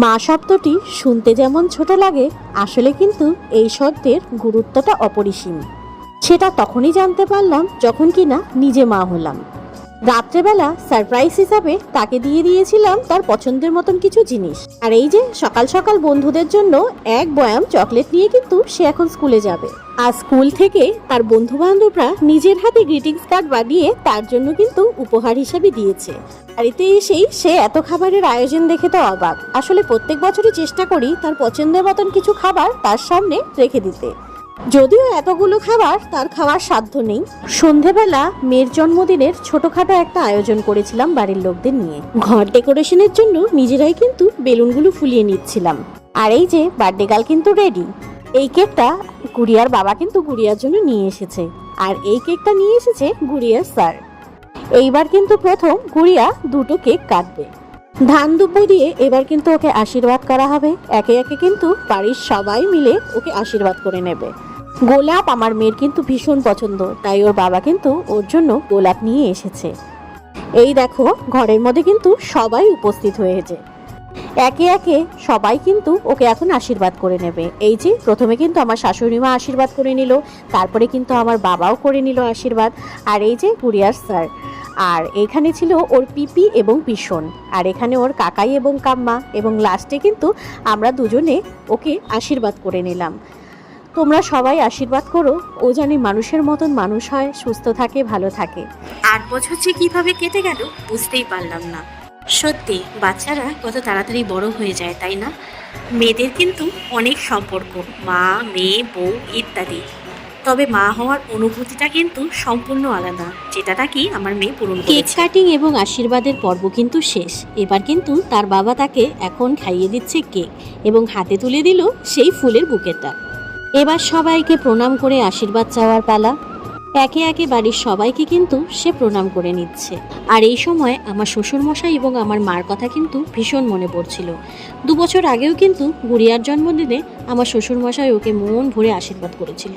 মা শব্দটি শুনতে যেমন ছোট লাগে, আসলে কিন্তু এই শব্দের গুরুত্বটা অপরিসীম। সেটা তখনই জানতে পারলাম যখন কিনা নিজে মা হলাম। রাত্রেবেলা সারপ্রাইজ হিসাবে তাকে দিয়ে দিয়েছিলাম তার পছন্দের মতন কিছু জিনিস। আর এই যে সকাল সকাল বন্ধুদের জন্য এক বয়াম চকলেট নিয়ে কিন্তু সে এখন স্কুলে যাবে। আর স্কুল থেকে তার বন্ধু বান্ধবরা নিজের হাতে গ্রিটিংস কার্ড বানিয়ে তার জন্য কিন্তু উপহার হিসাবে দিয়েছে। বাড়িতে এসেই সে এত খাবারের আয়োজন দেখে তো অবাক। আসলে প্রত্যেক বছরই চেষ্টা করি তার পছন্দের মতন কিছু খাবার তার সামনে রেখে দিতে, যদিও এতগুলো খাবার তার খাওয়ার সাধ্য নেই। সন্ধেবেলা মেয়ের জন্মদিনের ছোটখাটো একটা আয়োজন করেছিলাম বাড়ির লোকদের নিয়ে। ঘর ডেকোরেশনের জন্য নিজেরাই কিন্তু বেলুনগুলো ফুলিয়ে নিচ্ছিলাম। আর এই যে বার্থডে গার্ল কিন্তু রেডি। এই কেকটা গুড়িয়ার বাবা কিন্তু গুড়িয়ার জন্য নিয়ে এসেছে, আর এই কেকটা নিয়ে এসেছে গুড়িয়ার স্যার। এইবার কিন্তু প্রথম গুড়িয়া দুটো কেক কাটবে। ধান দুব্য দিয়ে এবার কিন্তু ওকে আশীর্বাদ করা হবে। একে একে কিন্তু বাড়ির সবাই মিলে ওকে আশীর্বাদ করে নেবে। গোলাপ আমার মেয়ের কিন্তু ভীষণ পছন্দ, তাই ওর বাবা কিন্তু ওর জন্য গোলাপ নিয়ে এসেছে। এই দেখো ঘরের মধ্যে কিন্তু সবাই উপস্থিত হয়েছে। একে একে সবাই কিন্তু ওকে এখন আশীর্বাদ করে নেবে। এই যে প্রথমে কিন্তু আমার শাশুড়ি মা আশীর্বাদ করে নিল, তারপরে কিন্তু আমার বাবাও করে নিল আশীর্বাদ, আর এই যে গুড়িয়ার স্যার। আর এখানে ছিল ওর পিপি এবং পিসন, আর এখানে ওর কাকাই এবং কাম্মা, এবং লাস্টে কিন্তু আমরা দুজনে ওকে আশীর্বাদ করে নিলাম। তোমরা সবাই আশীর্বাদ করো, ও জানি মানুষের মতন মানুষ হয়, সুস্থ থাকে, ভালো থাকে। 8 বছর যে কিভাবে কেটে গেল বুঝতেই পারলাম না। সত্যি বাচ্চারা কত তাড়াতাড়ি বড় হয়ে যায়, তাই না? মেয়েদের কিন্তু অনেক সম্পর্ক, মা, মেয়ে, বউ ইত্যাদি। তবে মা হওয়ার অনুভূতিটা কিন্তু সম্পূর্ণ আলাদা, যেটা নাকি আমার মেয়ে পূরণ কেক করেছে। কাটিং এবং আশীর্বাদের পর্ব কিন্তু শেষ। এবার কিন্তু তার বাবা তাকে এখন খাইয়ে দিচ্ছে কেক, এবং হাতে তুলে দিল সেই ফুলের বুকেটা। এবার সবাইকে প্রণাম করে আশীর্বাদ চাওয়ার পালা। একে একে বাড়ির সবাইকে কিন্তু সে প্রণাম করে নিচ্ছে। আর এই সময় আমার শ্বশুরমশাই এবং আমার মার কথা কিন্তু ভীষণ মনে পড়ছিল। 2 বছর আগেও কিন্তু গুড়িয়ার জন্মদিনে আমার শ্বশুরমশাই ওকে মন ভরে আশীর্বাদ করেছিল,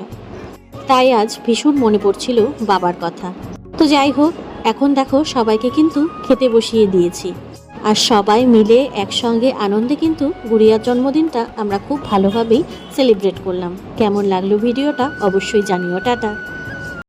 তাই আজ ভীষণ মনে পড়ছিল বাবার কথা। তো যাই হোক, এখন দেখো সবাইকে কিন্তু খেতে বসিয়ে দিয়েছি, আর সবাই মিলে একসঙ্গে আনন্দে কিন্তু গুড়িয়ার জন্মদিনটা আমরা খুব ভালোভাবেই সেলিব্রেট করলাম। কেমন লাগলো ভিডিওটা অবশ্যই জানিও। টাটা।